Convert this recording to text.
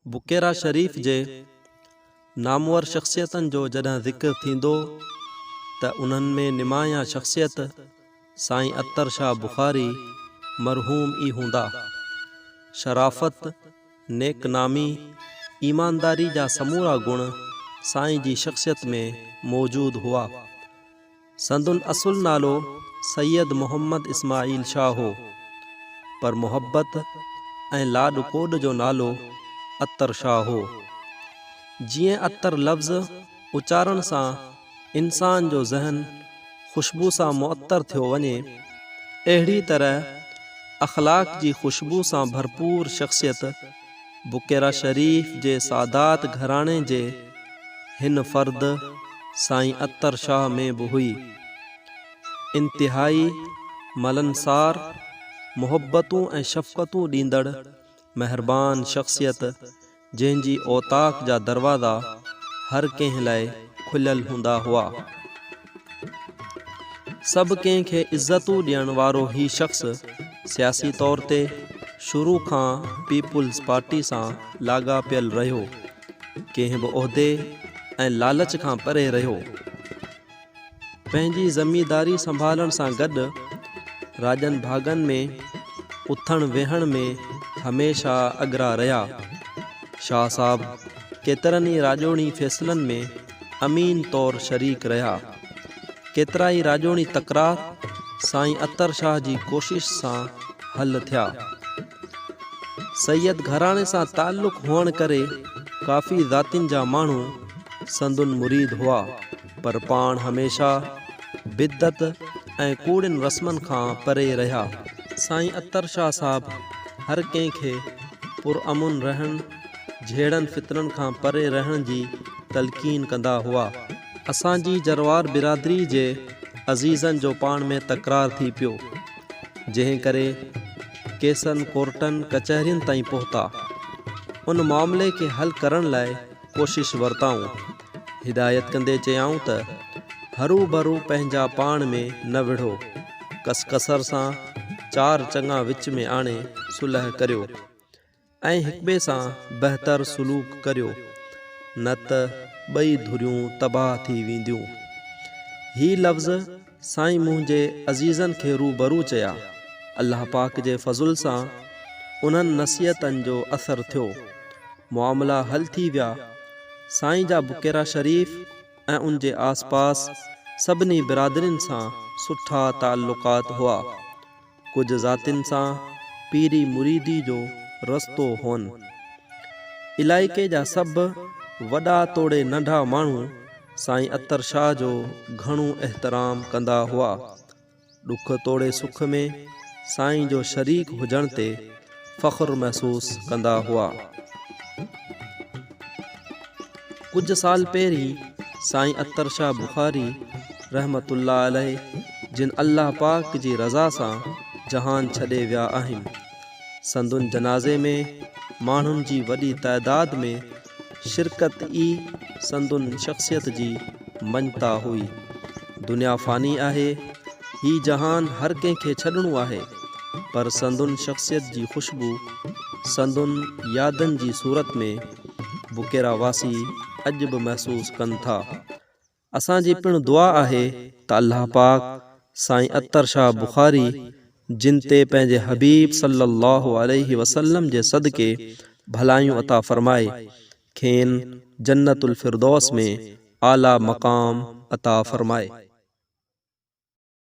बुकेरा शरीफ़ जे नामवर शख्सियतन जो जॾहिं ज़िक्र थींदो त उन्हनि में निमाया शख्सियत साईं अत्तर शाह बुखारी मरहूम ई हूंदा। शराफ़त, नेकनामी, ईमानदारी जा समूरा गुण साईं जी शख्सियत में मौजूद हुआ। संदुन असुल नालो सैयद मोहम्मद इस्माइल शाह हो, पर मोहब्बत ऐं लाड कोड जो नालो अत्तर शाह हो। जिएं अत्तर लफ़्ज़ उचारण सां इंसान जो ज़हन खुशबू सां मुअत्तर थियो वञे, अहिड़ी तरह अखलाक जी खुशबू सां भरपूर शख्सियत बुकेरा शरीफ़ जे सादात घराणे जे हिन फ़र्द साईं अत्तर शाह में बि हुई। इंतिहाई मलनसार, मुहब्बतूं ऐं शफ़क़तूं ॾींदड़ महिरबान शख्सियत जंहिंजी औताक जा दरवाज़ा हर कंहिं लाइ खुलियल हूंदा हुआ। सभु कंहिंखे इज़तूं ॾियण वारो ही शख़्स सियासी तौर ते शुरू खां पीपुल्स पार्टी सां लाॻापियल रहियो, कंहिं बि उहिदे ऐं लालच खां परे रहियो। पंहिंजी ज़मीदारी संभालण सां गॾु राॼनि भाॻनि में उथण वेहण में हमेशा अॻिरा रहिया। शाह साहब केतिरनि ई राॼोणी फ़ैसिलनि में अमीन तौरु शरीक रहिया। केतिरा ई राॼोणी तकरार साईं अत्तर शाह जी कोशिश सां हल थिया। सैयद घराणे सां ताल्लुक़ हुअण करे काफ़ी ज़ातियुनि जा माण्हू संदुन मुरीद हुआ, पर पाण हमेशा बिद्दत ऐं कूड़िन रस्मनि खां परे रहिया। साईं अत्तर शाह साहब हर कंहिंखे पुरअमुन रहण, झेड़नि फितरनि खां परे रहण जी तलक़ीन कंदा हुआ। असांजी जरवार बिरादरी जे अज़ीज़नि जो पाण में तकरार थी पियो, जंहिं करे केसनि कोर्टनि कचहरियुनि ताईं पहुता। उन मामले खे हल करण लाइ कोशिश वरिताऊं। हिदायत कंदे चयाऊं त हरू भरू पंहिंजा पाण में न विढ़ो, कसकसर सां चार चङा विच में आणे सुलह करियो ऐं हिक ॿिए सां बहितर सुलूक करियो, न त ॿई धुरियूं तबाह थी वेंदियूं। ही लफ़्ज़ साईं मुंहिंजे अज़ीज़नि खे रूबरू चया। अल्लाह पाक जे फज़ुल सां उन्हनि नसीहतनि जो असरु थियो, मामला हल थी विया। साईं जा बुकेरा शरीफ़ ऐं उन जे आस पास सभिनी बिरादरियुनि सां सुठा ताल्लुक़ात हुआ। कुझु ज़ातियुनि सां पीरी मुरीदी जो रस्तो हुअनि। इलाइक़े जा सभु वॾा तोड़े नंढा माण्हू साईं अत्तर शाह जो घणो एहतराम कंदा हुआ। ॾुख तोड़े सुख में साईं जो शरीक हुजण ते फ़ख्रु महसूस कंदा हुआ। कुझु साल पहिरीं साईं अत्तर शाह बुखारी रहमतुल्लाह अलैह, जिन अल्लाह पाक जी रज़ा सां जहान छॾे विया आहिनि, संदुन जनाज़े में माण्हुनि जी वॾी तइदाद में शिरकत ई संदुन शख्सियत जी मञता हुई। दुनिया फ़ानी आहे, ही जहान हर कंहिंखे छॾिणो आहे, पर संदुन शख्सियत जी खुशबू संदुन यादनि जी सूरत में बुकेरा वासी अॼु बि महसूस कनि था। असांजी पिणु दुआ आहे त अल्लाह पाक साईं अत्तर शाह बुखारी, जिन ते पंहिंजे हबीब सल्लल्लाहु अलैहि वसल्लम जे सदके भलायूं अता फ़रमाए, खेनि जन्नतुल फिरदौस में आला मक़ाम अता फ़रमाए।